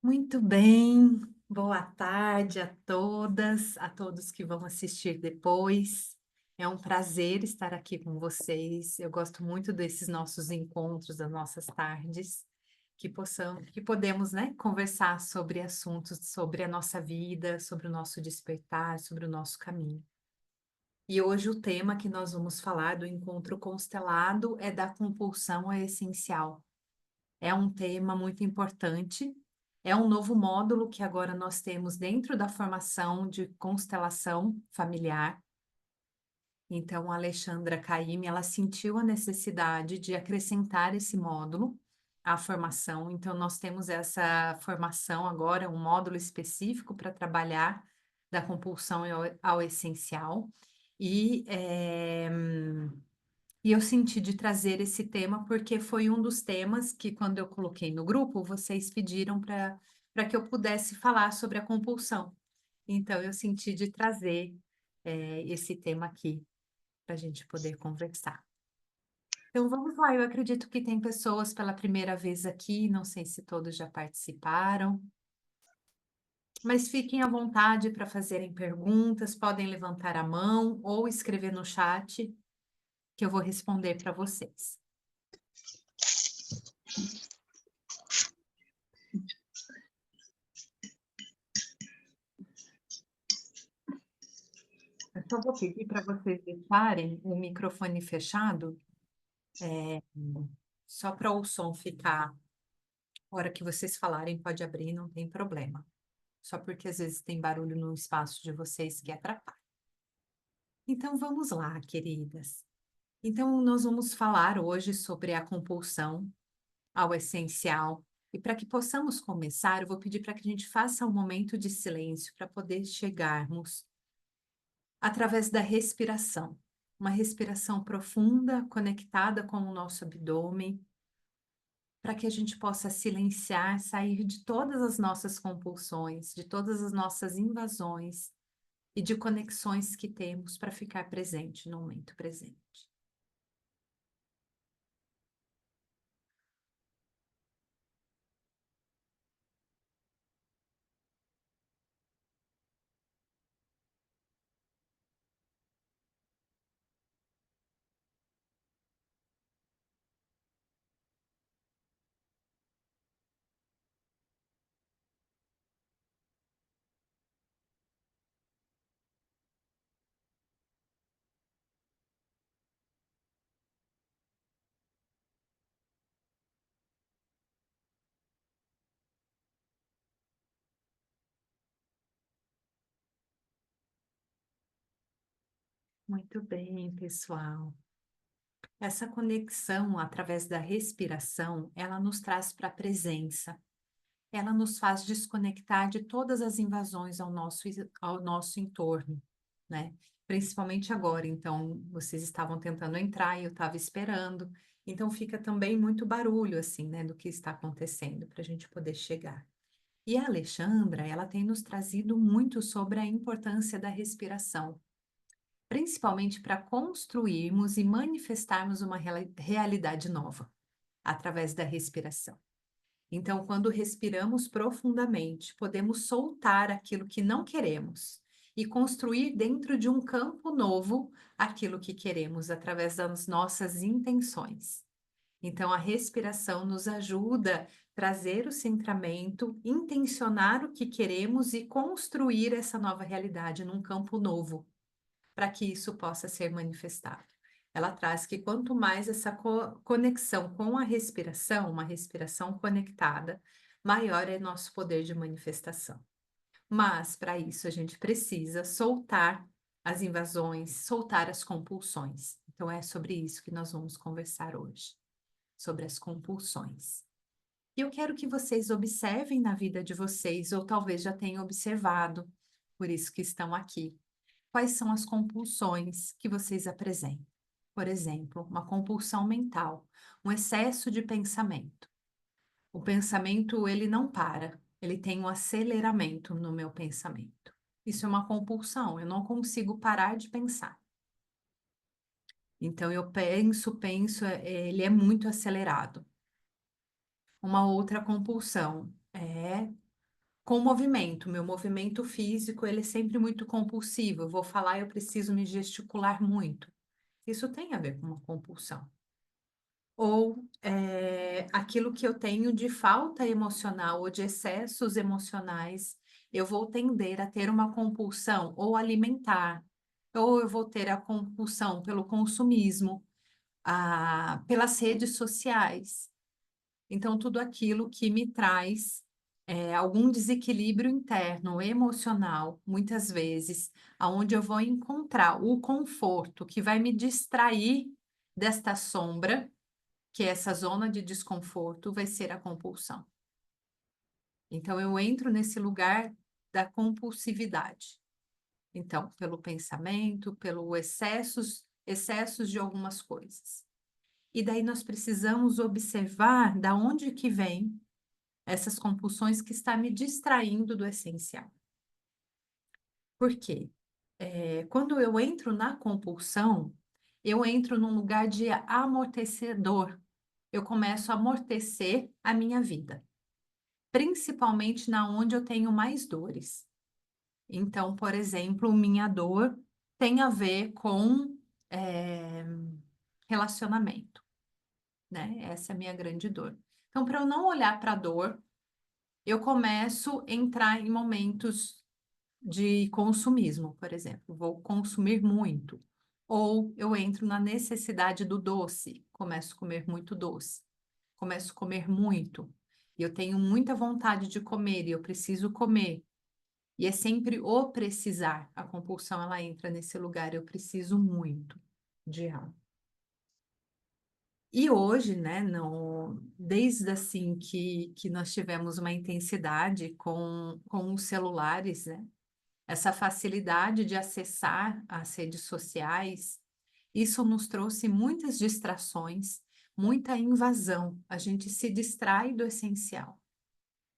Muito bem, boa tarde a todos que vão assistir depois. É um prazer estar aqui com vocês. Eu gosto muito desses nossos encontros, das nossas tardes, que podemos, né, conversar sobre assuntos, sobre a nossa vida, sobre o nosso despertar, sobre o nosso caminho. E hoje o tema que nós vamos falar do encontro constelado é da compulsão essencial. É um tema muito importante. É um novo módulo que agora nós temos dentro da formação de constelação familiar. Então, a Alexandra Caymmi, ela sentiu a necessidade de acrescentar esse módulo à formação. Então, nós temos essa formação agora, um módulo específico para trabalhar da compulsão ao essencial. E e eu senti de trazer esse tema porque foi um dos temas que, quando eu coloquei no grupo, vocês pediram para que eu pudesse falar sobre a compulsão. Então, eu senti de trazer esse tema aqui para a gente poder conversar. Então, vamos lá. Eu acredito que tem pessoas pela primeira vez aqui, não sei se todos já participaram, mas fiquem à vontade para fazerem perguntas, podem levantar a mão ou escrever no chat, que eu vou responder para vocês. Eu só vou pedir para vocês deixarem o microfone fechado, é, só para o som ficar. A hora que vocês falarem, pode abrir, não tem problema. Só porque às vezes tem barulho no espaço de vocês que atrapalha. Então vamos lá, queridas. Então nós vamos falar hoje sobre a compulsão ao essencial. E para que possamos começar, eu vou pedir para que a gente faça um momento de silêncio para poder chegarmos através da respiração. Uma respiração profunda, conectada com o nosso abdômen, para que a gente possa silenciar, sair de todas as nossas compulsões, de todas as nossas invasões e de conexões que temos para ficar presente no momento presente. Muito bem, pessoal. Essa conexão através da respiração, ela nos traz para a presença. Ela nos faz desconectar de todas as invasões ao nosso entorno, né? Principalmente agora. Então, vocês estavam tentando entrar e eu estava esperando. Então, fica também muito barulho, assim, né, do que está acontecendo para a gente poder chegar. E a Alexandra, ela tem nos trazido muito sobre a importância da respiração, principalmente para construirmos e manifestarmos uma realidade nova através da respiração. Então, quando respiramos profundamente, podemos soltar aquilo que não queremos e construir dentro de um campo novo aquilo que queremos através das nossas intenções. Então, a respiração nos ajuda a trazer o centramento, intencionar o que queremos e construir essa nova realidade num campo novo, para que isso possa ser manifestado. Ela traz que quanto mais essa conexão com a respiração, uma respiração conectada, maior é nosso poder de manifestação. Mas, para isso, a gente precisa soltar as invasões, soltar as compulsões. Então, é sobre isso que nós vamos conversar hoje, sobre as compulsões. E eu quero que vocês observem na vida de vocês, ou talvez já tenham observado, por isso que estão aqui. Quais são as compulsões que vocês apresentam? Por exemplo, uma compulsão mental, um excesso de pensamento. O pensamento, ele não para, ele tem um aceleramento no meu pensamento. Isso é uma compulsão, eu não consigo parar de pensar. Então, eu penso, ele é muito acelerado. Uma outra compulsão é com movimento. Meu movimento físico, ele é sempre muito compulsivo. Eu vou falar, eu preciso me gesticular muito. Isso tem a ver com uma compulsão. Ou aquilo que eu tenho de falta emocional ou de excessos emocionais, eu vou tender a ter uma compulsão ou alimentar, ou eu vou ter a compulsão pelo consumismo, pelas redes sociais. Então, tudo aquilo que me traz algum desequilíbrio interno, emocional, muitas vezes, aonde eu vou encontrar o conforto que vai me distrair desta sombra, que é essa zona de desconforto, vai ser a compulsão. Então, eu entro nesse lugar da compulsividade. Então, pelo pensamento, pelo excessos de algumas coisas. E daí nós precisamos observar da onde que vem essas compulsões que está me distraindo do essencial. Por quê? Quando eu entro na compulsão, eu entro num lugar de amortecedor. Eu começo a amortecer a minha vida, principalmente na onde eu tenho mais dores. Então, por exemplo, minha dor tem a ver com é, relacionamento, né? Essa é a minha grande dor. Então, para eu não olhar para a dor, eu começo a entrar em momentos de consumismo, por exemplo. Vou consumir muito. Ou eu entro na necessidade do doce, começo a comer muito doce. Começo a comer muito. E eu tenho muita vontade de comer e eu preciso comer. E é sempre o precisar. A compulsão, ela entra nesse lugar. Eu preciso muito de algo. E hoje, né, desde assim que nós tivemos uma intensidade com os celulares, né, essa facilidade de acessar as redes sociais, isso nos trouxe muitas distrações, muita invasão. A gente se distrai do essencial.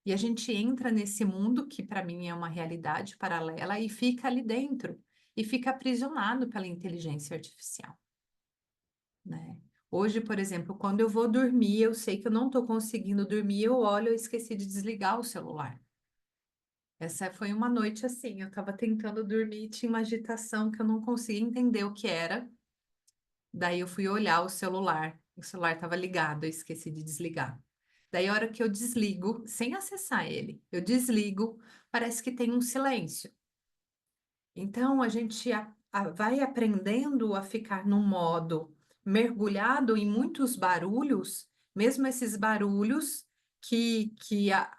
E a gente entra nesse mundo que para mim é uma realidade paralela e fica ali dentro e fica aprisionado pela inteligência artificial, né? Hoje, por exemplo, quando eu vou dormir, eu sei que eu não estou conseguindo dormir, eu olho, eu esqueci de desligar o celular. Essa foi uma noite assim, eu estava tentando dormir, tinha uma agitação que eu não conseguia entender o que era. Daí eu fui olhar o celular estava ligado, eu esqueci de desligar. Daí a hora que eu desligo, sem acessar ele, eu desligo, parece que tem um silêncio. Então, a gente vai aprendendo a ficar num modo mergulhado em muitos barulhos, mesmo esses barulhos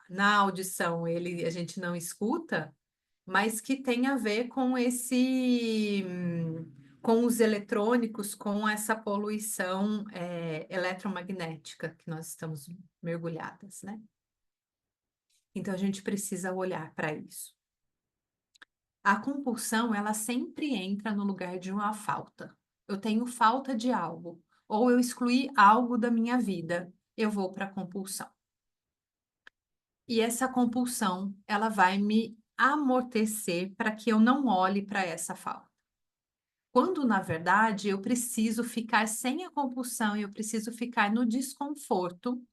na audição a gente não escuta, mas que tem a ver com com os eletrônicos, com essa poluição eletromagnética que nós estamos mergulhadas, né? Então, a gente precisa olhar para isso. A compulsão, ela sempre entra no lugar de uma falta. Eu tenho falta de algo, ou eu excluí algo da minha vida, eu vou para a compulsão. E essa compulsão, ela vai me amortecer para que eu não olhe para essa falta. Quando, na verdade, eu preciso ficar sem a compulsão e eu preciso ficar no desconforto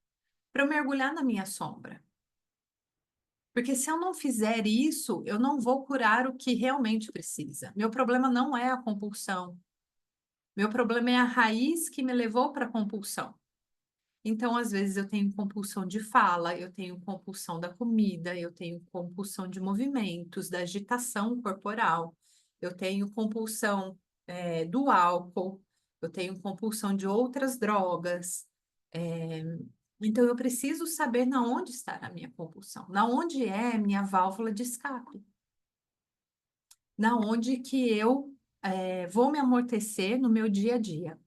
para eu mergulhar na minha sombra. Porque se eu não fizer isso, eu não vou curar o que realmente precisa. Meu problema não é a compulsão. Meu problema é a raiz que me levou para a compulsão. Então, às vezes, eu tenho compulsão de fala, eu tenho compulsão da comida, eu tenho compulsão de movimentos, da agitação corporal, eu tenho compulsão, do álcool, eu tenho compulsão de outras drogas. É, então, eu preciso saber na onde está a minha compulsão, na onde é minha válvula de escape, na onde que eu vou me amortecer no meu dia a dia.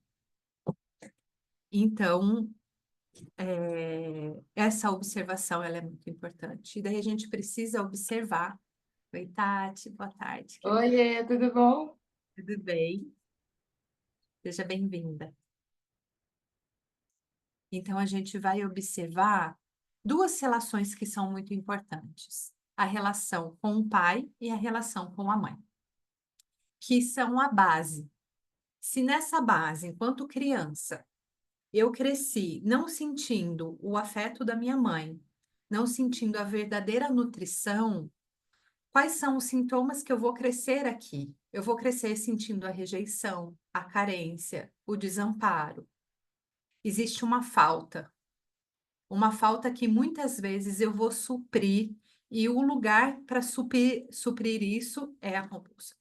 Então, essa observação ela é muito importante. E daí a gente precisa observar. Oi, Tati, boa tarde, querida. Oiê, tudo bom? Tudo bem? Seja bem-vinda. Então, a gente vai observar duas relações que são muito importantes: a relação com o pai e a relação com a mãe, que são a base. Se nessa base, enquanto criança, eu cresci não sentindo o afeto da minha mãe, não sentindo a verdadeira nutrição, quais são os sintomas que eu vou crescer aqui? Eu vou crescer sentindo a rejeição, a carência, o desamparo. Existe uma falta que muitas vezes eu vou suprir, e o lugar para suprir isso é a compulsão.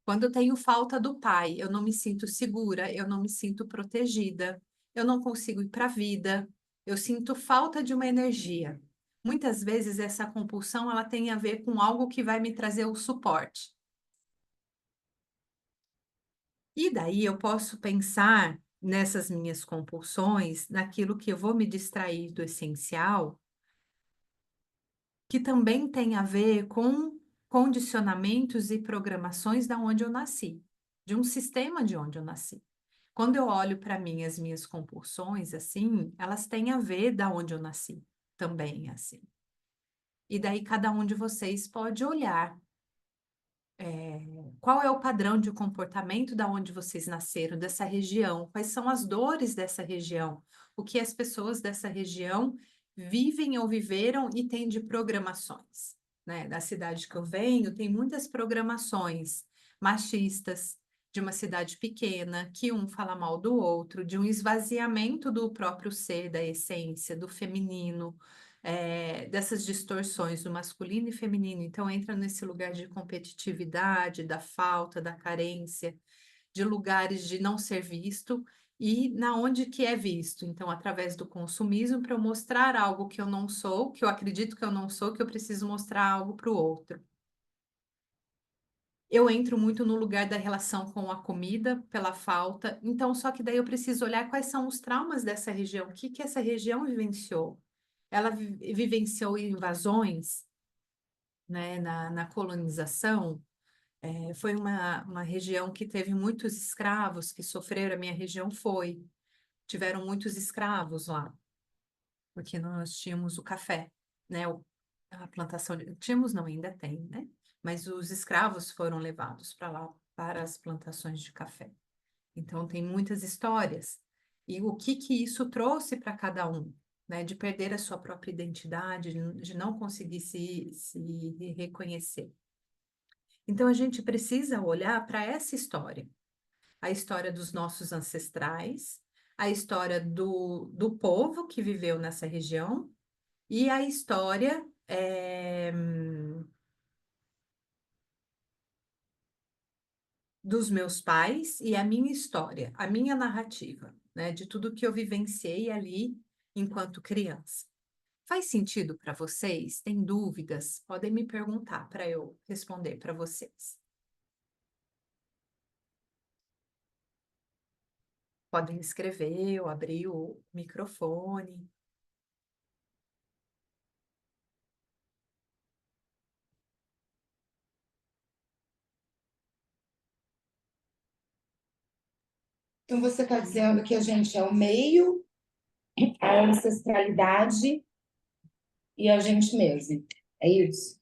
Quando eu tenho falta do pai, eu não me sinto segura, eu não me sinto protegida, eu não consigo ir para a vida, eu sinto falta de uma energia. Muitas vezes essa compulsão ela tem a ver com algo que vai me trazer o suporte. E daí eu posso pensar nessas minhas compulsões, naquilo que eu vou me distrair do essencial, que também tem a ver com condicionamentos e programações da onde eu nasci, de um sistema de onde eu nasci. Quando eu olho para mim, as minhas compulsões, assim, elas têm a ver da onde eu nasci, também, assim. E daí cada um de vocês pode olhar qual é o padrão de comportamento da onde vocês nasceram, dessa região, quais são as dores dessa região, o que as pessoas dessa região vivem ou viveram e têm de programações, né? Da cidade que eu venho, tem muitas programações machistas, de uma cidade pequena, que um fala mal do outro, de um esvaziamento do próprio ser, da essência, do feminino, dessas distorções do masculino e feminino. Então, entra nesse lugar de competitividade, da falta, da carência, de lugares de não ser visto e na onde que é visto. Então, através do consumismo, para eu mostrar algo que eu não sou, que eu acredito que eu não sou, que eu preciso mostrar algo para o outro. Eu entro muito no lugar da relação com a comida, pela falta. Então, só que daí eu preciso olhar quais são os traumas dessa região, o que que essa região vivenciou. Ela vivenciou invasões, né, na colonização. Foi uma região que teve muitos escravos que sofreram, a minha região foi. Tiveram muitos escravos lá, porque nós tínhamos o café, né? A plantação tínhamos, não, ainda tem, né? Mas os escravos foram levados para lá, para as plantações de café. Então, tem muitas histórias. E o que que isso trouxe para cada um, né? De perder a sua própria identidade, de não conseguir se reconhecer. Então, a gente precisa olhar para essa história. A história dos nossos ancestrais, a história do povo que viveu nessa região e a história dos meus pais e a minha história, a minha narrativa, né, de tudo que eu vivenciei ali enquanto criança. Faz sentido para vocês? Tem dúvidas? Podem me perguntar para eu responder para vocês. Podem escrever, eu abrir o microfone. Então, você está dizendo que a gente é o meio, a ancestralidade e a gente mesmo. É isso?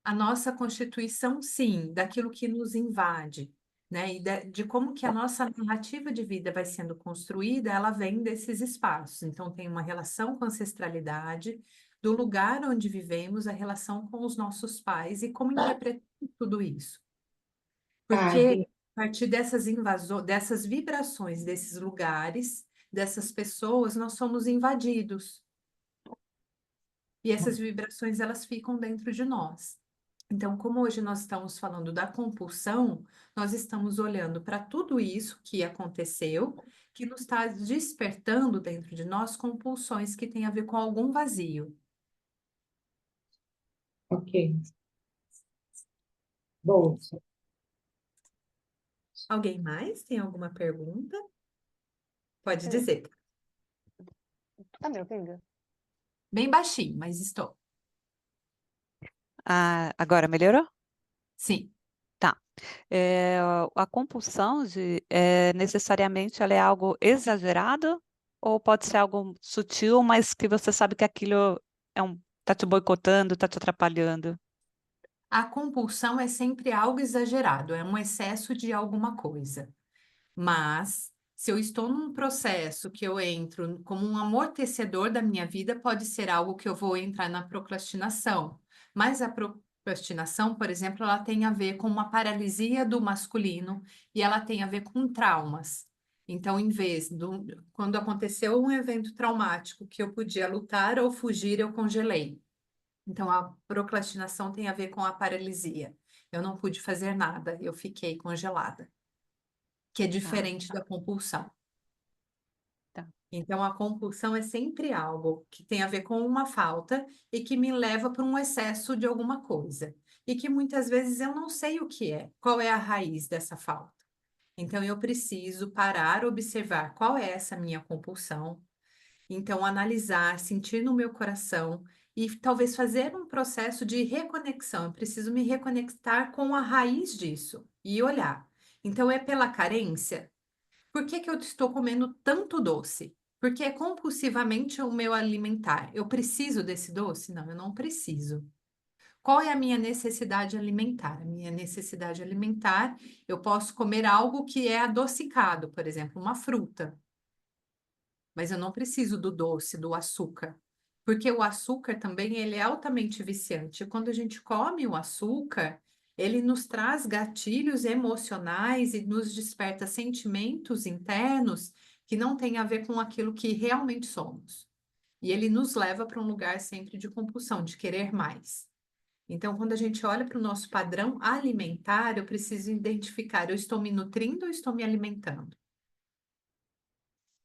A nossa Constituição, sim, daquilo que nos invade, né? E de como que a nossa narrativa de vida vai sendo construída, ela vem desses espaços. Então, tem uma relação com a ancestralidade, do lugar onde vivemos, a relação com os nossos pais e como interpretamos tudo isso. Ah, Porque a partir dessas invasões, dessas vibrações desses lugares, dessas pessoas, nós somos invadidos. E essas vibrações, elas ficam dentro de nós. Então, como hoje nós estamos falando da compulsão, nós estamos olhando para tudo isso que aconteceu, que nos está despertando dentro de nós compulsões que têm a ver com algum vazio. ok. Bom, Alguém mais tem alguma pergunta? Pode Sim. dizer. Tá me ouvindo? Bem baixinho, mas estou. Ah, agora melhorou? Sim. Tá. É, a compulsão necessariamente ela é algo exagerado ou pode ser algo sutil, mas que você sabe que aquilo tá te boicotando, tá te atrapalhando? A compulsão é sempre algo exagerado, é um excesso de alguma coisa. Mas Se eu estou num processo que eu entro como um amortecedor da minha vida, pode ser algo que eu vou entrar na procrastinação. Mas a procrastinação, por exemplo, ela tem a ver com uma paralisia do masculino e ela tem a ver com traumas. Então, em vez do, quando aconteceu um evento traumático que eu podia lutar ou fugir, eu congelei. Então, a procrastinação tem a ver com a paralisia. Eu não pude fazer nada, eu fiquei congelada, que é Tá, diferente da compulsão. tá. Então, a compulsão é sempre algo que tem a ver com uma falta e que me leva para um excesso de alguma coisa. E que muitas vezes eu não sei o que é, qual é a raiz dessa falta. Então, eu preciso parar, observar qual é essa minha compulsão. Então, analisar, sentir no meu coração e talvez fazer um processo de reconexão. Eu preciso me reconectar com a raiz disso e olhar. Então, é pela carência? Por que que eu estou comendo tanto doce? Porque é compulsivamente o meu alimentar. Eu preciso desse doce? Não, eu não preciso. Qual é a minha necessidade alimentar? A minha necessidade alimentar, eu posso comer algo que é adocicado, por exemplo, uma fruta, mas eu não preciso do doce, do açúcar. Porque o açúcar também ele é altamente viciante. Quando a gente come o açúcar, ele nos traz gatilhos emocionais e nos desperta sentimentos internos que não têm a ver com aquilo que realmente somos. E ele nos leva para um lugar sempre de compulsão, de querer mais. Então, quando a gente olha para o nosso padrão alimentar, eu preciso identificar, eu estou me nutrindo ou estou me alimentando?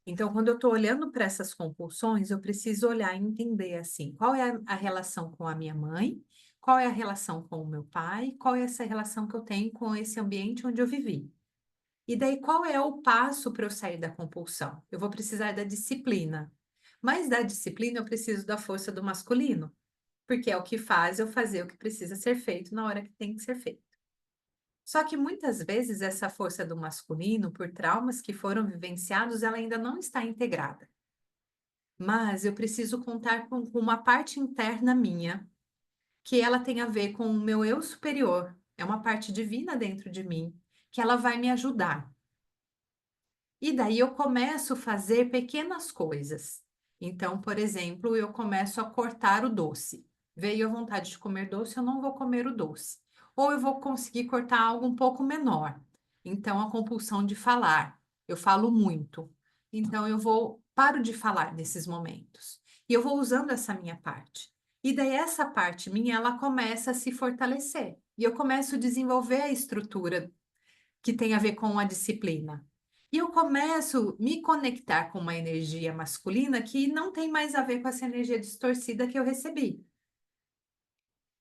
Então, quando eu estou olhando para essas compulsões, eu preciso olhar e entender assim, qual é a relação com a minha mãe, qual é a relação com o meu pai, qual é essa relação que eu tenho com esse ambiente onde eu vivi. E daí, qual é o passo para eu sair da compulsão? Eu vou precisar da disciplina. Mas da disciplina eu preciso da força do masculino, porque é o que faz eu fazer o que precisa ser feito na hora que tem que ser feito. Só que muitas vezes essa força do masculino, por traumas que foram vivenciados, ela ainda não está integrada. Mas eu preciso contar com uma parte interna minha, que ela tem a ver com o meu eu superior, é uma parte divina dentro de mim, que ela vai me ajudar. E daí eu começo a fazer pequenas coisas. Então, por exemplo, eu começo a cortar o doce. Veio a vontade de comer doce, eu não vou comer o doce. Ou eu vou conseguir cortar algo um pouco menor. Então, a compulsão de falar. Eu falo muito. Então, eu vou paro de falar nesses momentos. E eu vou usando essa minha parte. E daí essa parte minha, ela começa a se fortalecer. E eu começo a desenvolver a estrutura que tem a ver com a disciplina. E eu começo a me conectar com uma energia masculina que não tem mais a ver com essa energia distorcida que eu recebi.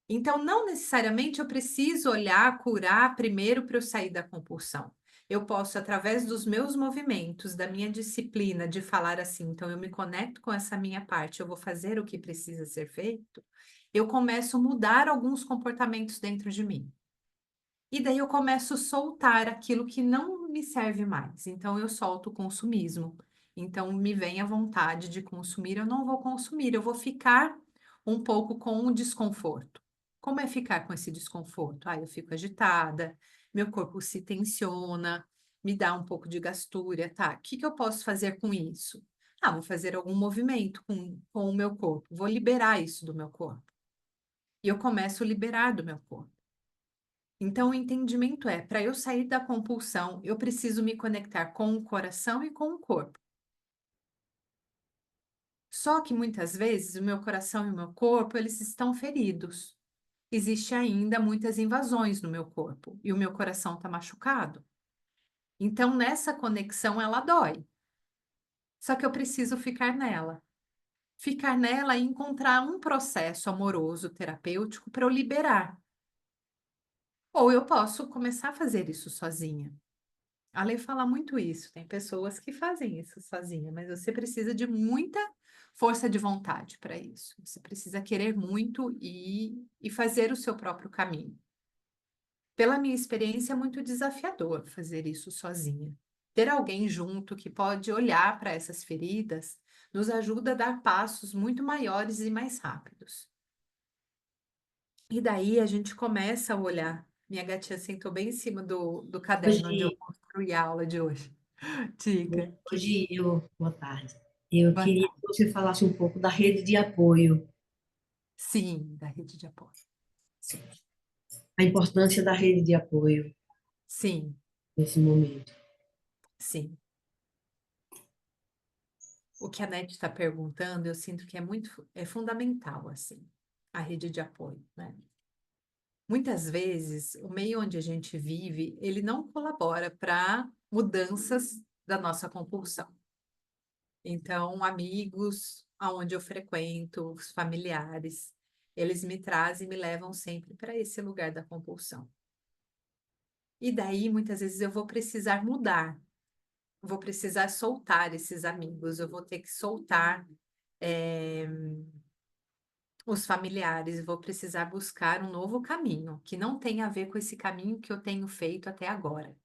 Então, não necessariamente eu preciso olhar, curar primeiro para eu sair da compulsão. Eu posso, através dos meus movimentos, da minha disciplina de falar assim, então eu me conecto com essa minha parte, eu vou fazer o que precisa ser feito, eu começo a mudar alguns comportamentos dentro de mim. E daí eu começo a soltar aquilo que não me serve mais. Então eu solto o consumismo. Então me vem a vontade de consumir, eu não vou consumir, eu vou ficar um pouco com o desconforto. Como é ficar com esse desconforto? Ah, eu fico agitada, meu corpo se tensiona, me dá um pouco de gastúria, tá? O que que eu posso fazer com isso? Ah, vou fazer algum movimento com o meu corpo, vou liberar isso do meu corpo. E eu começo a liberar do meu corpo. Então, o entendimento é: para eu sair da compulsão, eu preciso me conectar com o coração e com o corpo. Só que muitas vezes o meu coração e o meu corpo, eles estão feridos. Existe ainda muitas invasões no meu corpo e o meu coração está machucado. Então, nessa conexão, ela dói. Só que eu preciso ficar nela. Ficar nela e encontrar um processo amoroso, terapêutico, para eu liberar. Ou eu posso começar a fazer isso sozinha. A lei fala muito isso. Tem pessoas que fazem isso sozinha, mas você precisa de muita força de vontade para isso. Você precisa querer muito e fazer o seu próprio caminho. Pela minha experiência, é muito desafiador fazer isso sozinha. Ter alguém junto que pode olhar para essas feridas nos ajuda a dar passos muito maiores e mais rápidos. E daí a gente começa a olhar. Minha gatinha sentou bem em cima do caderno onde eu Hoje, construí a aula de hoje. Diga. Boa tarde. Eu Boa queria tarde. que você falasse um pouco da rede de apoio, Sim, da rede de apoio. a importância da rede de apoio Sim, nesse momento. sim. O que a Nete está perguntando, eu sinto que é fundamental, assim, a rede de apoio, né? Muitas vezes, o meio onde a gente vive, ele não colabora para mudanças da nossa compulsão. Então, amigos, aonde eu frequento, os familiares, eles me trazem e me levam sempre para esse lugar da compulsão. E daí, muitas vezes, eu vou precisar mudar, vou precisar soltar esses amigos, eu vou ter que soltar eh, os familiares, vou precisar buscar um novo caminho, que não tem a ver com esse caminho que eu tenho feito até agora.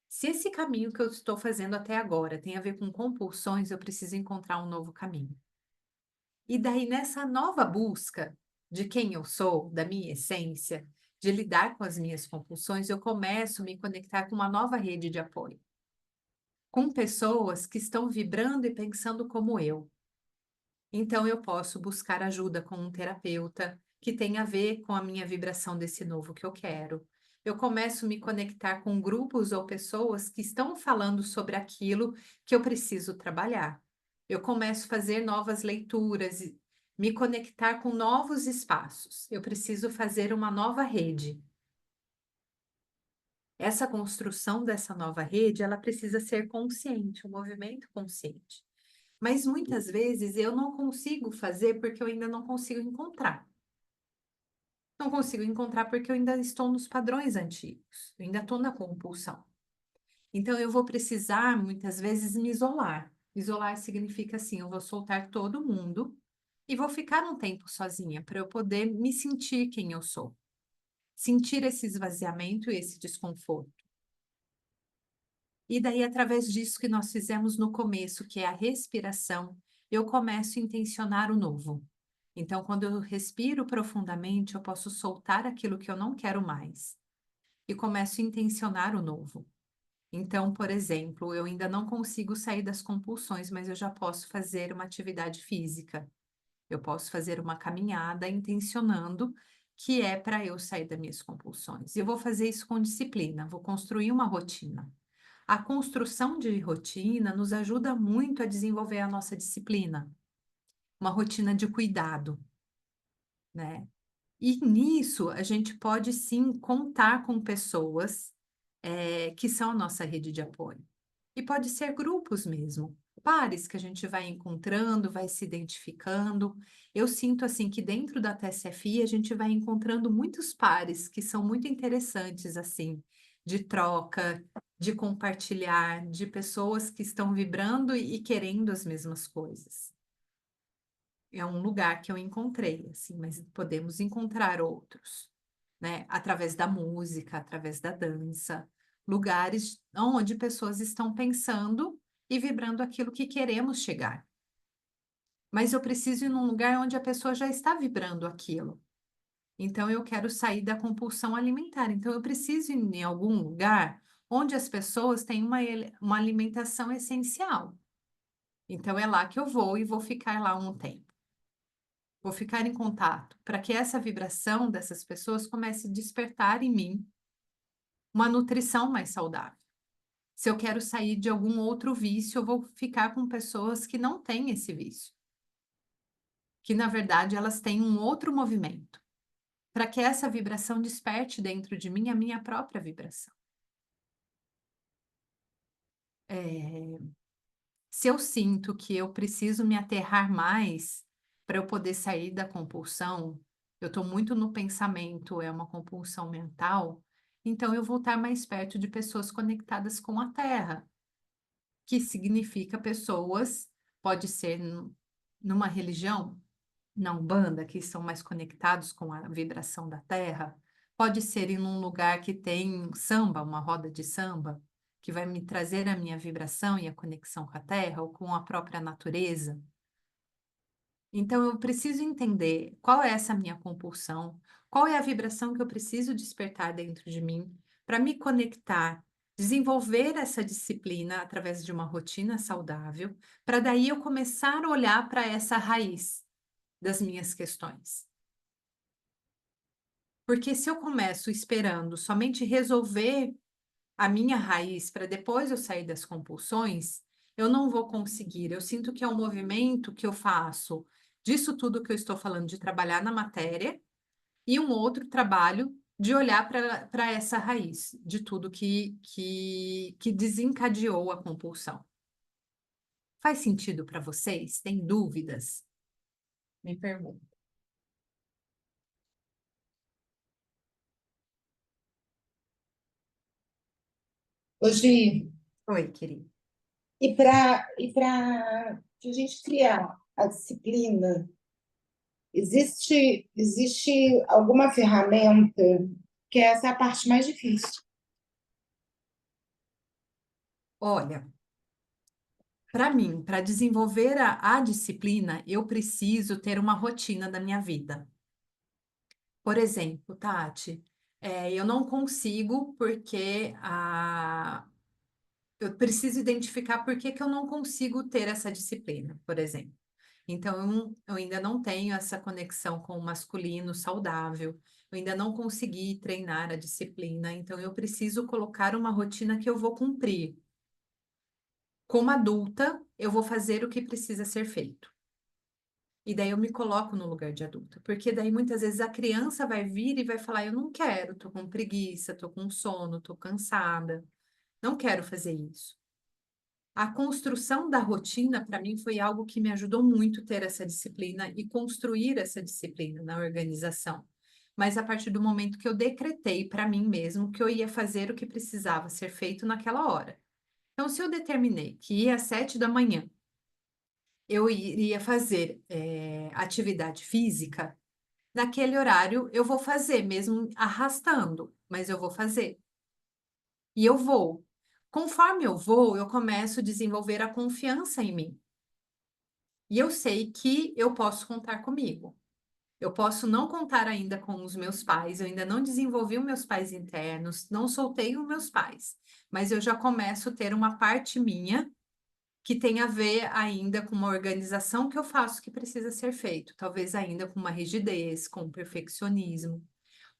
Se esse caminho que eu estou fazendo até agora tem a ver com compulsões, eu preciso encontrar um novo caminho. E daí, nessa nova busca de quem eu sou, da minha essência, de lidar com as minhas compulsões, eu começo a me conectar com uma nova rede de apoio, com pessoas que estão vibrando e pensando como eu. Então, eu posso buscar ajuda com um terapeuta que tem a ver com a minha vibração desse novo que eu quero. Eu começo a me conectar com grupos ou pessoas que estão falando sobre aquilo que eu preciso trabalhar. Eu começo a fazer novas leituras, e me conectar com novos espaços. Eu preciso fazer uma nova rede. Essa construção dessa nova rede, ela precisa ser consciente, um movimento consciente. Mas muitas vezes eu não consigo fazer porque eu ainda não consigo encontrar. Não consigo encontrar porque eu ainda estou nos padrões antigos, eu ainda estou na compulsão. Então eu vou precisar muitas vezes me isolar. Isolar significa assim, eu vou soltar todo mundo e vou ficar um tempo sozinha para eu poder me sentir quem eu sou. Sentir esse esvaziamento e esse desconforto. E daí, através disso que nós fizemos no começo, que é a respiração, eu começo a intencionar o novo. Então, quando eu respiro profundamente, eu posso soltar aquilo que eu não quero mais e começo a intencionar o novo. Então, por exemplo, eu ainda não consigo sair das compulsões, mas eu já posso fazer uma atividade física. Eu posso fazer uma caminhada intencionando que é para eu sair das minhas compulsões. E eu vou fazer isso com disciplina, vou construir uma rotina. A construção de rotina nos ajuda muito a desenvolver a nossa disciplina, uma rotina de cuidado, né? E nisso a gente pode sim contar com pessoas que são a nossa rede de apoio. E pode ser grupos mesmo, pares que a gente vai encontrando, vai se identificando. Eu sinto assim que dentro da TSFI a gente vai encontrando muitos pares que são muito interessantes assim, de troca, de compartilhar, de pessoas que estão vibrando e querendo as mesmas coisas. É um lugar que eu encontrei, assim, mas podemos encontrar outros, né? Através da música, através da dança, lugares onde pessoas estão pensando e vibrando aquilo que queremos chegar. Mas eu preciso ir num lugar onde a pessoa já está vibrando aquilo. Então eu quero sair da compulsão alimentar. Então eu preciso ir em algum lugar onde as pessoas têm uma alimentação essencial. Então é lá que eu vou e vou ficar lá um tempo. Vou ficar em contato para que essa vibração dessas pessoas comece a despertar em mim uma nutrição mais saudável. Se eu quero sair de algum outro vício, eu vou ficar com pessoas que não têm esse vício, que na verdade elas têm um outro movimento, para que essa vibração desperte dentro de mim a minha própria vibração. Se eu sinto que eu preciso me aterrar mais para eu poder sair da compulsão, eu estou muito no pensamento, é uma compulsão mental, então eu vou estar mais perto de pessoas conectadas com a Terra, que significa pessoas, pode ser numa religião, na Umbanda, que são mais conectados com a vibração da Terra, pode ser em um lugar que tem samba, uma roda de samba, que vai me trazer a minha vibração e a conexão com a Terra ou com a própria natureza. Então, eu preciso entender qual é essa minha compulsão, qual é a vibração que eu preciso despertar dentro de mim para me conectar Desenvolver essa disciplina através de uma rotina saudável, para daí eu começar a olhar para essa raiz das minhas questões. Porque se eu começo esperando somente resolver a minha raiz para depois eu sair das compulsões, eu não vou conseguir. Eu sinto que é um movimento que eu faço disso tudo que eu estou falando, de trabalhar na matéria, e um outro trabalho de olhar para essa raiz de tudo que desencadeou a compulsão. Faz sentido para vocês? Tem dúvidas? Me pergunto. Hoje, Oi, querido. e para a gente criar a disciplina, existe alguma ferramenta que essa é a parte mais difícil? Olha, para mim, para desenvolver a disciplina, eu preciso ter uma rotina da minha vida. Por exemplo, Tati, eu não consigo porque eu preciso identificar por que que eu não consigo ter essa disciplina, por exemplo. Então, eu ainda não tenho essa conexão com o masculino saudável, eu ainda não consegui treinar a disciplina, então eu preciso colocar uma rotina que eu vou cumprir. Como adulta, eu vou fazer o que precisa ser feito. E daí eu me coloco no lugar de adulta, porque daí muitas vezes a criança vai vir e vai falar: eu não quero, tô com preguiça, tô com sono, tô cansada, não quero fazer isso. A construção da rotina, para mim, foi algo que me ajudou muito ter essa disciplina e construir essa disciplina na organização. Mas a partir do momento que eu decretei para mim mesmo que eu ia fazer o que precisava ser feito naquela hora. Então, se eu determinei que ia às 7 da manhã, eu iria fazer atividade física, naquele horário eu vou fazer, mesmo arrastando, mas eu vou fazer. E eu vou. Conforme eu vou, eu começo a desenvolver a confiança em mim. E eu sei que eu posso contar comigo. Eu posso não contar ainda com os meus pais, eu ainda não desenvolvi os meus pais internos, não soltei os meus pais, mas eu já começo a ter uma parte minha que tem a ver ainda com uma organização que eu faço que precisa ser feito, talvez ainda com uma rigidez, com um perfeccionismo.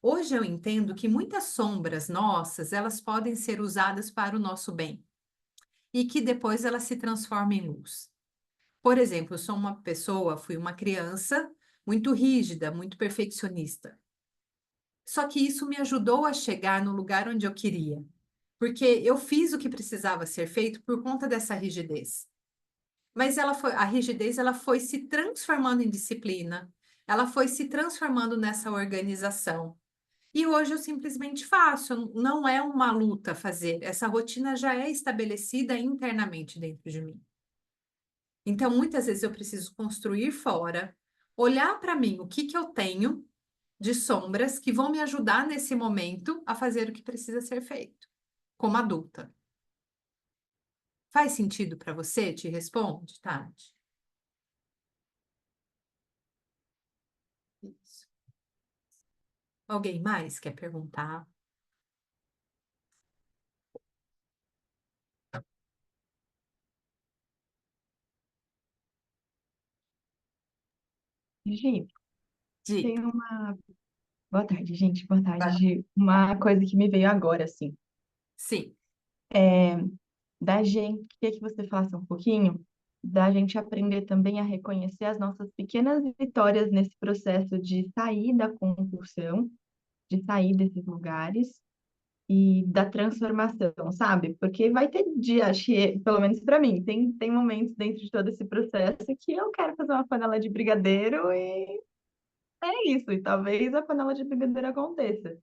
Hoje eu entendo que muitas sombras nossas, elas podem ser usadas para o nosso bem e que depois elas se transformam em luz. Por exemplo, eu sou uma pessoa, fui uma criança muito rígida, muito perfeccionista. Só que isso me ajudou a chegar no lugar onde eu queria, porque eu fiz o que precisava ser feito por conta dessa rigidez. Mas a rigidez, ela foi se transformando em disciplina, ela foi se transformando nessa organização. E hoje eu simplesmente faço, não é uma luta fazer, essa rotina já é estabelecida internamente dentro de mim. Então, muitas vezes eu preciso construir fora, olhar para mim, o que que eu tenho de sombras que vão me ajudar nesse momento a fazer o que precisa ser feito, como adulta. Faz sentido para você? Te responde, Tati? Isso. Alguém mais quer perguntar? Gi, tem Diga. uma. Boa tarde, gente. Boa tarde, Vai lá. Gi. Uma coisa que me veio agora, assim, Sim. é da gente, queria que você falasse um pouquinho da gente aprender também a reconhecer as nossas pequenas vitórias nesse processo de sair da compulsão, de sair desses lugares e da transformação, sabe? Porque vai ter dia, acho que, pelo menos para mim, tem momentos dentro de todo esse processo que eu quero fazer uma panela de brigadeiro e é isso, e talvez a panela de brigadeiro aconteça.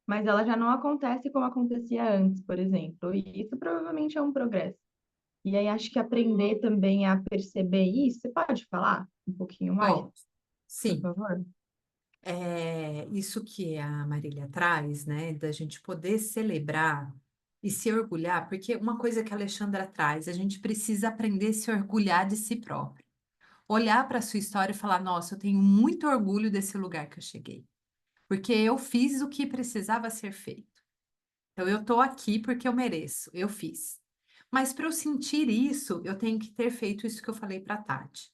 Mas ela já não acontece como acontecia antes, por exemplo. E isso provavelmente é um progresso. E aí acho que aprender também a perceber isso, você pode falar um pouquinho mais, Ó, por sim. favor? Isso que a Marília traz, né, da gente poder celebrar e se orgulhar, porque uma coisa que a Alexandra traz, a gente precisa aprender a se orgulhar de si próprio. Olhar para a sua história e falar: nossa, eu tenho muito orgulho desse lugar que eu cheguei, porque eu fiz o que precisava ser feito. Então, eu estou aqui porque eu mereço, eu fiz. Mas para eu sentir isso, eu tenho que ter feito isso que eu falei para a Tati,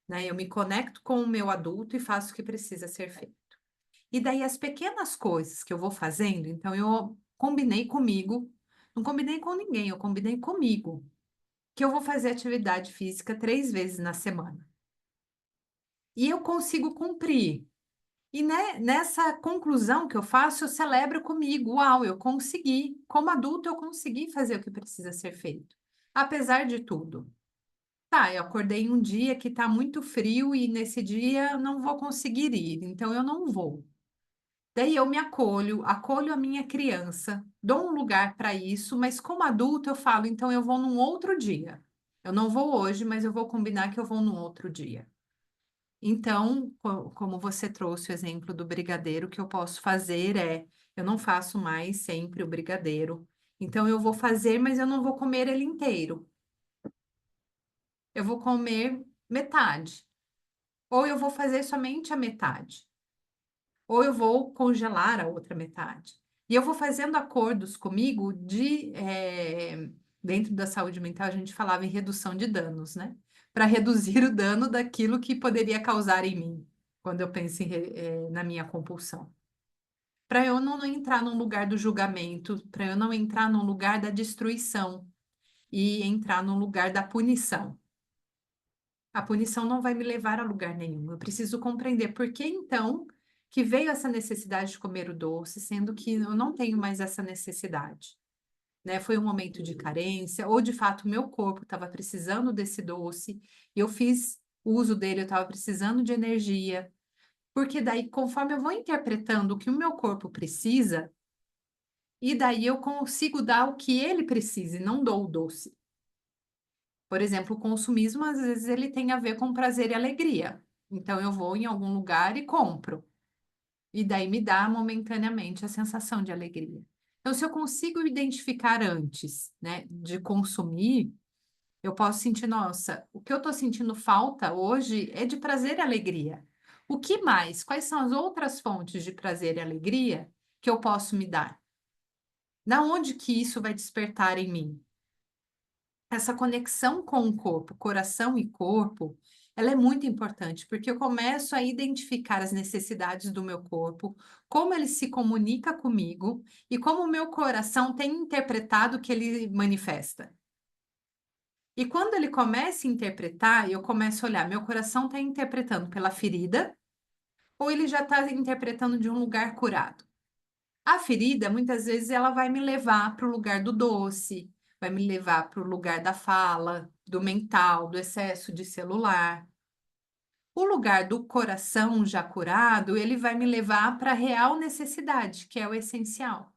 né? Eu me conecto com o meu adulto e faço o que precisa ser feito. E daí as pequenas coisas que eu vou fazendo, então eu combinei comigo, não combinei com ninguém, eu combinei comigo, que eu vou fazer atividade física 3 vezes na semana. E eu consigo cumprir. E nessa conclusão que eu faço, eu celebro comigo. Uau, eu consegui. Como adulto, eu consegui fazer o que precisa ser feito. Apesar de tudo. Tá, eu acordei um dia que está muito frio e nesse dia eu não vou conseguir ir, então eu não vou. Daí eu me acolho, acolho a minha criança, dou um lugar para isso, mas como adulto eu falo, então eu vou num outro dia. Eu não vou hoje, mas eu vou combinar que eu vou num outro dia. Então, como você trouxe o exemplo do brigadeiro, o que eu posso fazer é, eu não faço mais sempre o brigadeiro. Então, eu vou fazer, mas eu não vou comer ele inteiro. Eu vou comer metade. Ou eu vou fazer somente a metade. Ou eu vou congelar a outra metade. E eu vou fazendo acordos comigo dentro da saúde mental, a gente falava em redução de danos, né? Para reduzir o dano daquilo que poderia causar em mim, quando eu penso na minha compulsão. Para eu não entrar num lugar do julgamento, para eu não entrar num lugar da destruição e entrar num lugar da punição. A punição não vai me levar a lugar nenhum. Eu preciso compreender por que então que veio essa necessidade de comer o doce, sendo que eu não tenho mais essa necessidade, né? Foi um momento de carência, ou de fato meu corpo estava precisando desse doce, e eu fiz uso dele, eu estava precisando de energia, porque daí, conforme eu vou interpretando o que o meu corpo precisa, e daí eu consigo dar o que ele precisa, e não dou o doce. Por exemplo, o consumismo, às vezes, ele tem a ver com prazer e alegria. Então, eu vou em algum lugar e compro. E daí me dá momentaneamente a sensação de alegria. Então, se eu consigo identificar antes, né, de consumir, eu posso sentir, nossa, o que eu estou sentindo falta hoje é de prazer e alegria. O que mais? Quais são as outras fontes de prazer e alegria que eu posso me dar? Da onde que isso vai despertar em mim? Essa conexão com o corpo, coração e corpo, ela é muito importante, porque eu começo a identificar as necessidades do meu corpo, como ele se comunica comigo e como o meu coração tem interpretado o que ele manifesta. E quando ele começa a interpretar, eu começo a olhar, meu coração está interpretando pela ferida ou ele já está interpretando de um lugar curado? A ferida, muitas vezes, ela vai me levar para o lugar do doce, vai me levar para o lugar da fala, do mental, do excesso de celular. O lugar do coração já curado, ele vai me levar para a real necessidade, que é o essencial.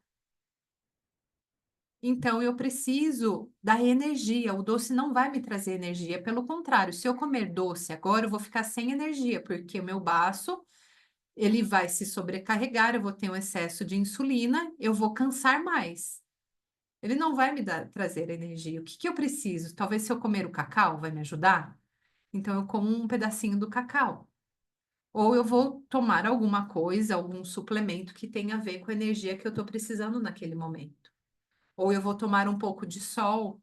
Então, eu preciso da energia. O doce não vai me trazer energia. Pelo contrário, se eu comer doce agora, eu vou ficar sem energia, porque o meu baço ele vai se sobrecarregar, eu vou ter um excesso de insulina, eu vou cansar mais. Ele não vai me trazer energia. O que que eu preciso? Talvez se eu comer o cacau vai me ajudar? Então eu como um pedacinho do cacau. Ou eu vou tomar alguma coisa, algum suplemento que tenha a ver com a energia que eu estou precisando naquele momento. Ou eu vou tomar um pouco de sol,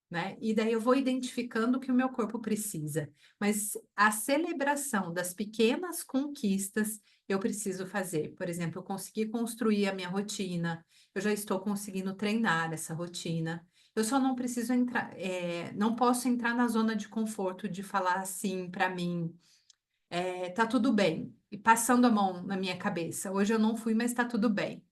né? E daí eu vou identificando o que o meu corpo precisa. Mas a celebração das pequenas conquistas eu preciso fazer. Por exemplo, eu consegui construir a minha rotina, eu já estou conseguindo treinar essa rotina. Eu só não preciso entrar, não posso entrar na zona de conforto de falar assim para mim, tá tudo bem, e passando a mão na minha cabeça. Hoje eu não fui, mas tá tudo bem.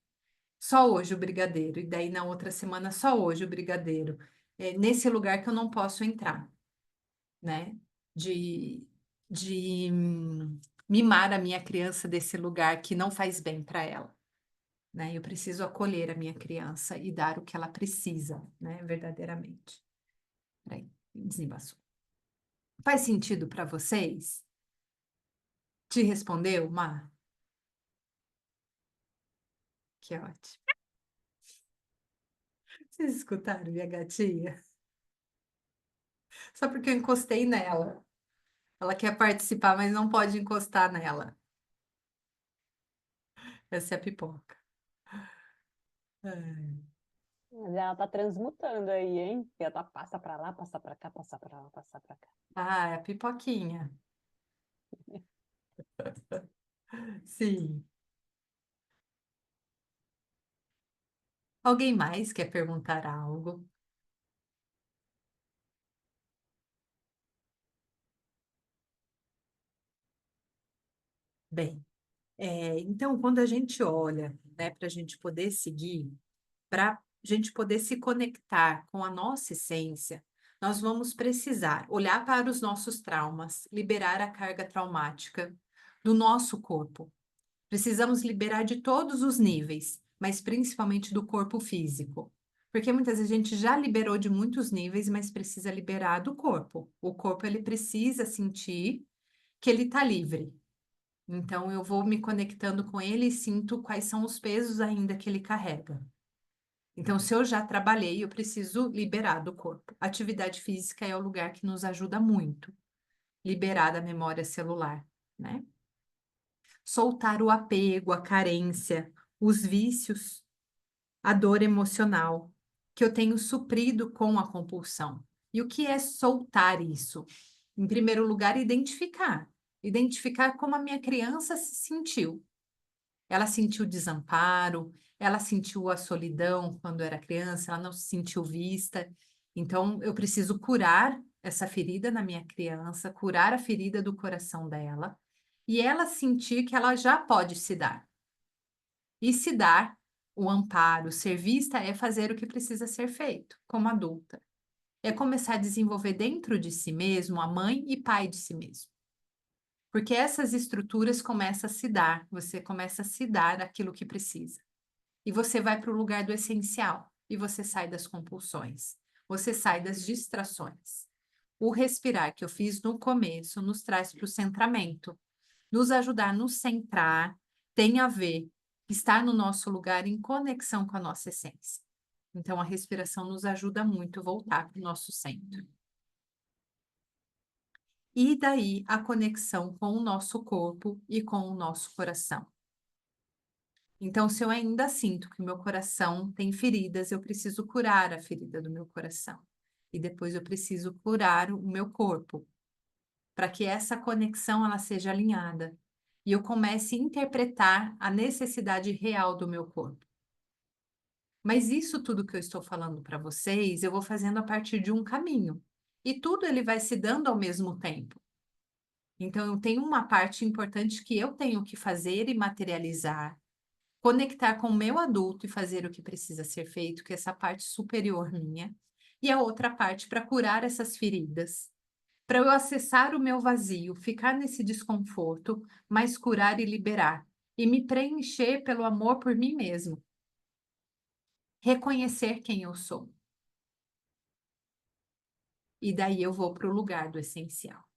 Só hoje o brigadeiro, e daí na outra semana só hoje o brigadeiro. É nesse lugar que eu não posso entrar, né? De, de mimar a minha criança desse lugar que não faz bem para ela, né? Eu preciso acolher a minha criança e dar o que ela precisa, né? Verdadeiramente. Peraí, desembaçou. Faz sentido para vocês? Te respondeu, Mar? Que ótimo. Vocês escutaram minha gatinha? Só porque eu encostei nela. Ela quer participar, mas não pode encostar nela. Essa é a pipoca. É. Mas ela tá transmutando aí, hein? Ela tá, passa pra lá, passa pra cá, passa pra lá, passa pra cá. Ah, é a pipoquinha. Sim. Alguém mais quer perguntar algo? Bem, então, quando a gente olha, né, para a gente poder seguir, para a gente poder se conectar com a nossa essência, nós vamos precisar olhar para os nossos traumas, liberar a carga traumática do nosso corpo. Precisamos liberar de todos os níveis, mas principalmente do corpo físico. Porque muitas vezes a gente já liberou de muitos níveis, mas precisa liberar do corpo. O corpo ele precisa sentir que ele está livre. Então eu vou me conectando com ele e sinto quais são os pesos ainda que ele carrega. Então, se eu já trabalhei, eu preciso liberar do corpo. Atividade física é o lugar que nos ajuda muito. Liberar da memória celular, né? Soltar o apego, a carência, os vícios, a dor emocional que eu tenho suprido com a compulsão. E o que é soltar isso? Em primeiro lugar, identificar. Identificar como a minha criança se sentiu. Ela sentiu desamparo, ela sentiu a solidão quando era criança, ela não se sentiu vista. Então, eu preciso curar essa ferida na minha criança, curar a ferida do coração dela, e ela sentir que ela já pode se dar. E se dar o amparo, ser vista, é fazer o que precisa ser feito como adulta. É começar a desenvolver dentro de si mesmo a mãe e pai de si mesmo. Porque essas estruturas começam a se dar, você começa a se dar aquilo que precisa. E você vai para o lugar do essencial, e você sai das compulsões, você sai das distrações. O respirar que eu fiz no começo nos traz para o centramento, nos ajudar a nos centrar, tem a ver estar no nosso lugar em conexão com a nossa essência. Então, a respiração nos ajuda muito a voltar para o nosso centro. E daí a conexão com o nosso corpo e com o nosso coração. Então, se eu ainda sinto que o meu coração tem feridas, eu preciso curar a ferida do meu coração. E depois eu preciso curar o meu corpo, para que essa conexão ela seja alinhada e eu comece a interpretar a necessidade real do meu corpo. Mas isso tudo que eu estou falando para vocês, eu vou fazendo a partir de um caminho. E tudo ele vai se dando ao mesmo tempo. Então, eu tenho uma parte importante que eu tenho que fazer e materializar, conectar com o meu adulto e fazer o que precisa ser feito, que é essa parte superior minha, e a outra parte para curar essas feridas, para eu acessar o meu vazio, ficar nesse desconforto, mas curar e liberar, e me preencher pelo amor por mim mesmo. Reconhecer quem eu sou. E daí eu vou para o lugar do essencial.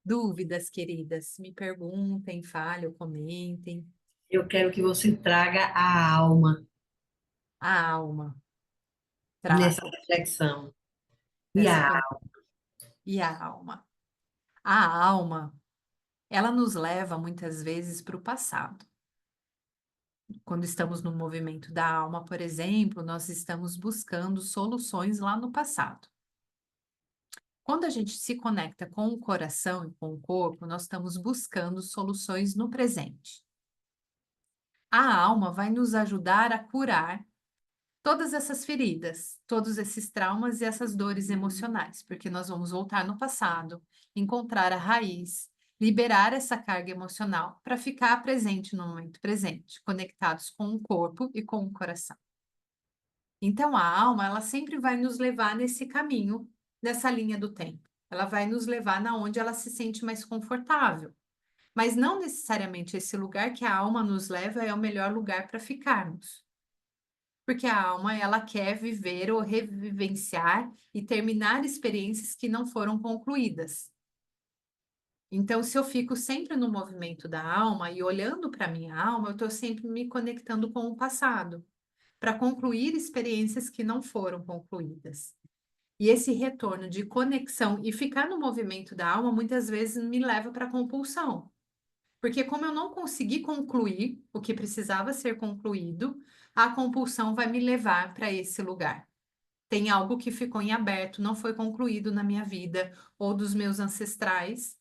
Dúvidas, queridas? Me perguntem, falem, comentem. Eu quero que você traga a alma A alma. nessa Trago reflexão. E nessa a conexão. E a alma? A alma, ela nos leva muitas vezes para o passado. Quando estamos no movimento da alma, por exemplo, nós estamos buscando soluções lá no passado. Quando a gente se conecta com o coração e com o corpo, nós estamos buscando soluções no presente. A alma vai nos ajudar a curar todas essas feridas, todos esses traumas e essas dores emocionais, porque nós vamos voltar no passado, encontrar a raiz, liberar essa carga emocional para ficar presente no momento presente, conectados com o corpo e com o coração. Então, a alma, ela sempre vai nos levar nesse caminho, nessa linha do tempo. Ela vai nos levar na onde ela se sente mais confortável. Mas não necessariamente esse lugar que a alma nos leva é o melhor lugar para ficarmos. Porque a alma, ela quer viver ou revivenciar e terminar experiências que não foram concluídas. Então, se eu fico sempre no movimento da alma e olhando para a minha alma, eu estou sempre me conectando com o passado, para concluir experiências que não foram concluídas. E esse retorno de conexão e ficar no movimento da alma muitas vezes me leva para a compulsão. Porque como eu não consegui concluir o que precisava ser concluído, a compulsão vai me levar para esse lugar. Tem algo que ficou em aberto, não foi concluído na minha vida ou dos meus ancestrais,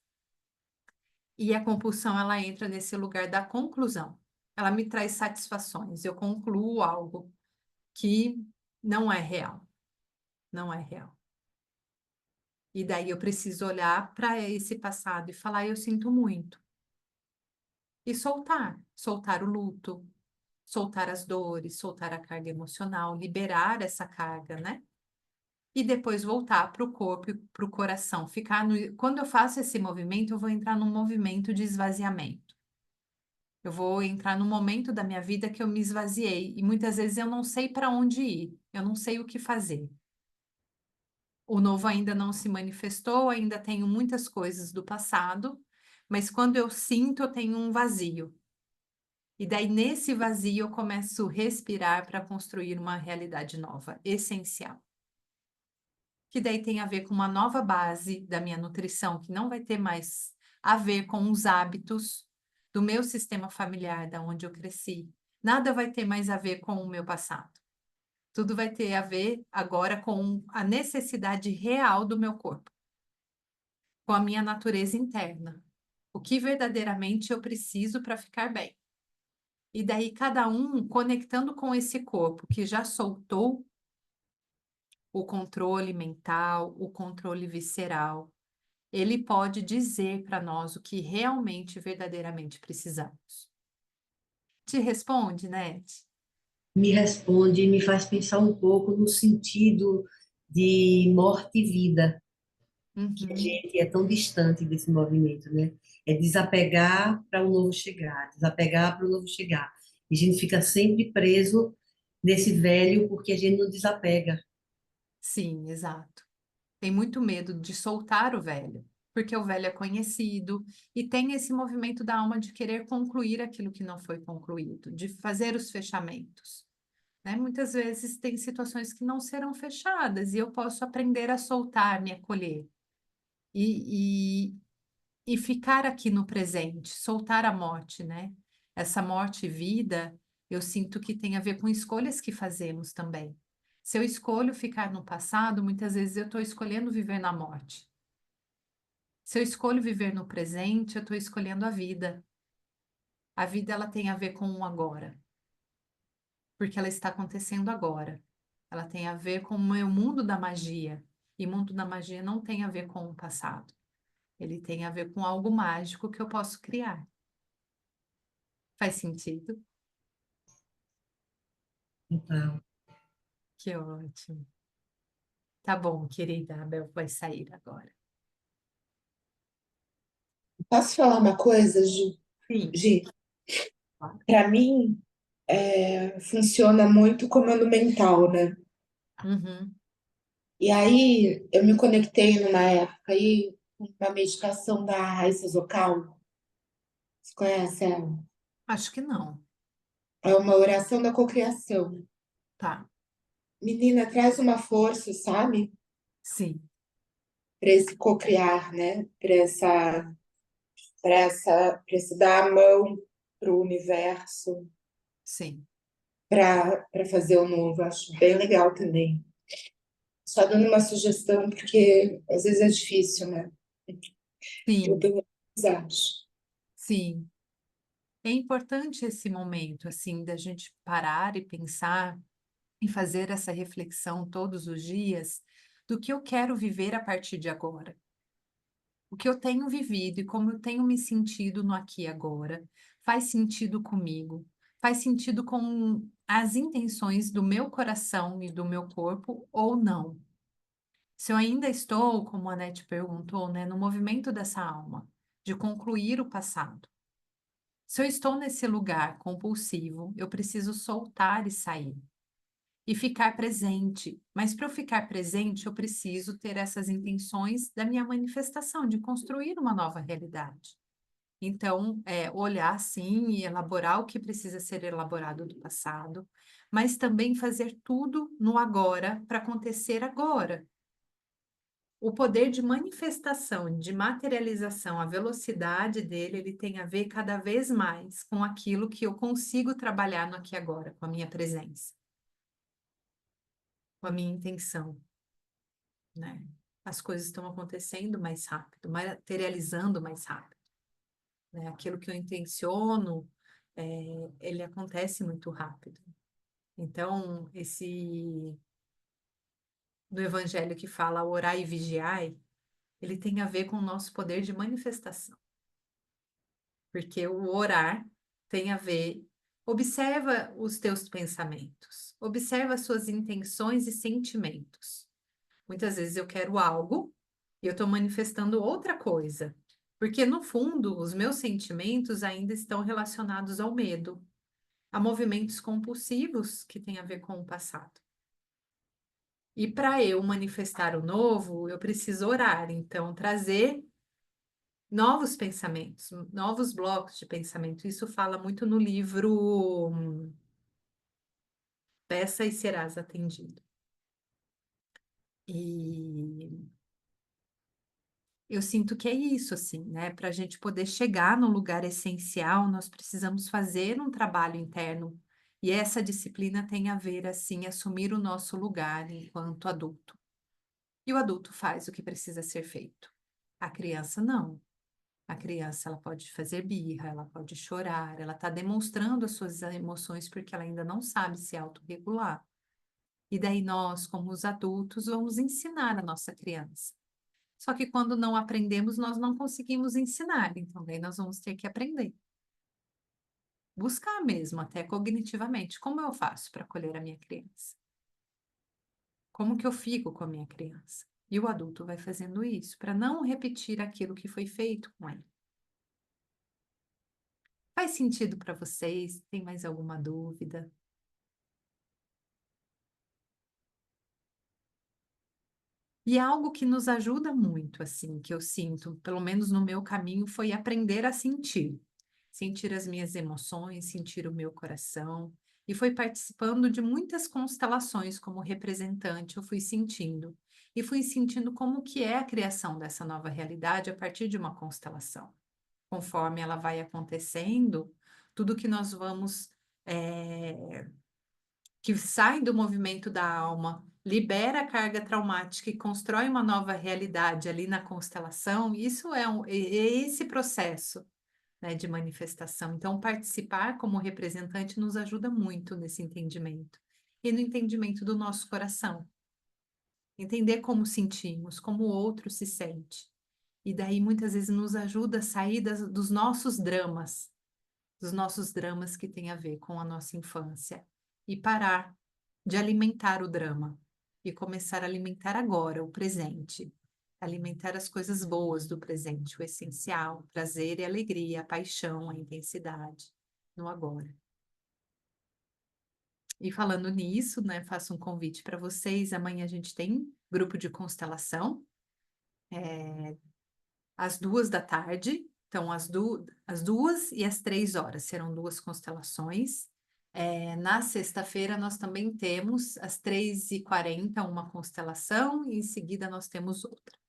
e a compulsão ela entra nesse lugar da conclusão. Ela me traz satisfações, eu concluo algo que não é real, não é real. E daí eu preciso olhar para esse passado e falar, eu sinto muito. E soltar o luto, soltar as dores, soltar a carga emocional, liberar essa carga, né? E depois voltar para o corpo e para o coração. Quando eu faço esse movimento, eu vou entrar num movimento de esvaziamento. Eu vou entrar num momento da minha vida que eu me esvaziei e muitas vezes eu não sei para onde ir, eu não sei o que fazer. O novo ainda não se manifestou, ainda tenho muitas coisas do passado, mas quando eu sinto, eu tenho um vazio. E daí, nesse vazio, eu começo a respirar para construir uma realidade nova, essencial. Que daí tem a ver com uma nova base da minha nutrição, que não vai ter mais a ver com os hábitos do meu sistema familiar, da onde eu cresci. Nada vai ter mais a ver com o meu passado. Tudo vai ter a ver agora com a necessidade real do meu corpo, com a minha natureza interna. O que verdadeiramente eu preciso para ficar bem. E daí cada um conectando com esse corpo que já soltou o controle mental, o controle visceral, ele pode dizer para nós o que realmente, verdadeiramente precisamos. Te responde, Nete? Me responde e me faz pensar um pouco no sentido de morte e vida, que a Uhum. gente é tão distante desse movimento, né? É desapegar para o novo chegar, desapegar para o novo chegar. E a gente fica sempre preso nesse velho porque a gente não desapega. Sim, exato. Tem muito medo de soltar o velho, porque o velho é conhecido e tem esse movimento da alma de querer concluir aquilo que não foi concluído, de fazer os fechamentos. Né? Muitas vezes tem situações que não serão fechadas e eu posso aprender a soltar, me acolher e ficar aqui no presente, soltar a morte, né? Essa morte e vida, eu sinto que tem a ver com escolhas que fazemos também. Se eu escolho ficar no passado, muitas vezes eu estou escolhendo viver na morte. Se eu escolho viver no presente, eu estou escolhendo a vida. A vida ela tem a ver com o agora, porque ela está acontecendo agora. Ela tem a ver com o meu mundo da magia. E mundo da magia não tem a ver com o passado. Ele tem a ver com algo mágico que eu posso criar. Faz sentido? Então, Que ótimo. Tá bom, querida. A Bel vai sair agora. Posso falar uma coisa, Ju? Sim, Gi? claro. Para mim, funciona muito comando mental, né? Uhum. E aí, eu me conectei numa época aí com uma meditação da Raíssa Zocal. Você conhece ela? Acho que não. É uma oração da cocriação. Tá. Menina, traz uma força, sabe? Sim, Para esse cocriar, né? Para esse dar a mão para o universo, sim, para fazer o novo. Acho bem legal também. Só dando uma sugestão, porque às vezes é difícil, né? Eu sim, pelo menos acho. sim. É importante esse momento, assim, da gente parar e pensar e fazer essa reflexão todos os dias do que eu quero viver a partir de agora. O que eu tenho vivido e como eu tenho me sentido no aqui e agora faz sentido comigo, faz sentido com as intenções do meu coração e do meu corpo ou não. Se eu ainda estou, como a Anete perguntou, né, no movimento dessa alma, de concluir o passado. Se eu estou nesse lugar compulsivo, eu preciso soltar e sair. E ficar presente. Mas para eu ficar presente, eu preciso ter essas intenções da minha manifestação, de construir uma nova realidade. Então, olhar sim e elaborar o que precisa ser elaborado do passado, mas também fazer tudo no agora para acontecer agora. o poder de manifestação, de materialização, a velocidade dele, ele tem a ver cada vez mais com aquilo que eu consigo trabalhar no aqui e agora, com a minha presença, com a minha intenção, né? As coisas estão acontecendo mais rápido, materializando mais rápido, né? Aquilo que eu intenciono, ele acontece muito rápido. Então, no Evangelho que fala orai e vigiai, ele tem a ver com o nosso poder de manifestação. Porque o orar tem a ver, observa os teus pensamentos, observa as suas intenções e sentimentos. Muitas vezes eu quero algo e eu estou manifestando outra coisa, porque no fundo os meus sentimentos ainda estão relacionados ao medo, a movimentos compulsivos que têm a ver com o passado. E para eu manifestar o novo, eu preciso orar, então trazer novos pensamentos, novos blocos de pensamento. Isso fala muito no livro Peça e Serás Atendido. E eu sinto que é isso, assim, né? Para a gente poder chegar no lugar essencial, nós precisamos fazer um trabalho interno. E essa disciplina tem a ver, assim, assumir o nosso lugar enquanto adulto. E o adulto faz o que precisa ser feito. A criança não. A criança, ela pode fazer birra, ela pode chorar, ela está demonstrando as suas emoções porque ela ainda não sabe se autorregular. E daí nós, como os adultos, vamos ensinar a nossa criança. Só que quando não aprendemos, nós não conseguimos ensinar. Então, daí nós vamos ter que aprender. Buscar mesmo, até cognitivamente. Como eu faço para acolher a minha criança? Como que eu fico com a minha criança? E o adulto vai fazendo isso para não repetir aquilo que foi feito com ele. Faz sentido para vocês? Tem mais alguma dúvida? E algo que nos ajuda muito, assim, que eu sinto, pelo menos no meu caminho, foi aprender a sentir. Sentir as minhas emoções, sentir o meu coração. E foi participando de muitas constelações como representante, eu fui sentindo. E fui sentindo como que é a criação dessa nova realidade a partir de uma constelação. Conforme ela vai acontecendo, tudo que nós vamos que sai do movimento da alma, libera a carga traumática e constrói uma nova realidade ali na constelação, isso é esse processo, né, de manifestação. Então, participar como representante nos ajuda muito nesse entendimento e no entendimento do nosso coração. Entender como sentimos, como o outro se sente. E daí, muitas vezes, nos ajuda a sair dos nossos dramas que têm a ver com a nossa infância e parar de alimentar o drama e começar a alimentar agora o presente, alimentar as coisas boas do presente, o essencial, o prazer e a alegria, a paixão, a intensidade no agora. E falando nisso, né, faço um convite para vocês. Amanhã a gente tem grupo de constelação, às 2 da tarde. Então, às 2 e às 3 horas serão 2 constelações. Na sexta-feira, nós também temos, às 3h40, uma constelação, e em seguida nós temos outra.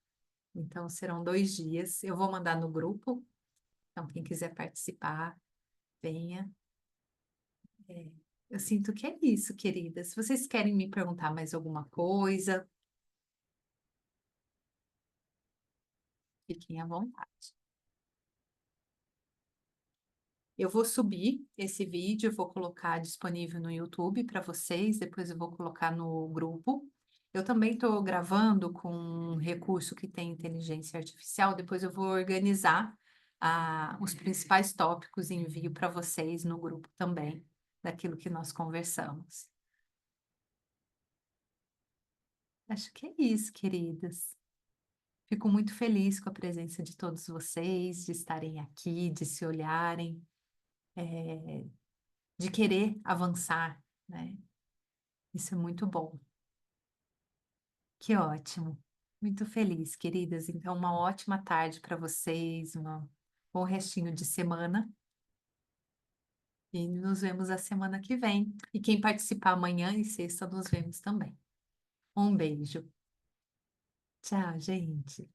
Então, serão 2 dias. Eu vou mandar no grupo. Então, quem quiser participar, venha. Eu sinto que é isso, queridas. Se vocês querem me perguntar mais alguma coisa, fiquem à vontade. Eu vou subir esse vídeo, vou colocar disponível no YouTube para vocês, depois eu vou colocar no grupo. Eu também estou gravando com um recurso que tem inteligência artificial, depois eu vou organizar os principais tópicos e envio para vocês no grupo também, daquilo que nós conversamos. Acho que é isso, queridas. Fico muito feliz com a presença de todos vocês, de estarem aqui, de se olharem, de querer avançar, né? Isso é muito bom. Que ótimo. Muito feliz, queridas. Então, uma ótima tarde para vocês, um bom restinho de semana. E nos vemos a semana que vem. E quem participar amanhã e sexta, nos vemos também. Um beijo. Tchau, gente.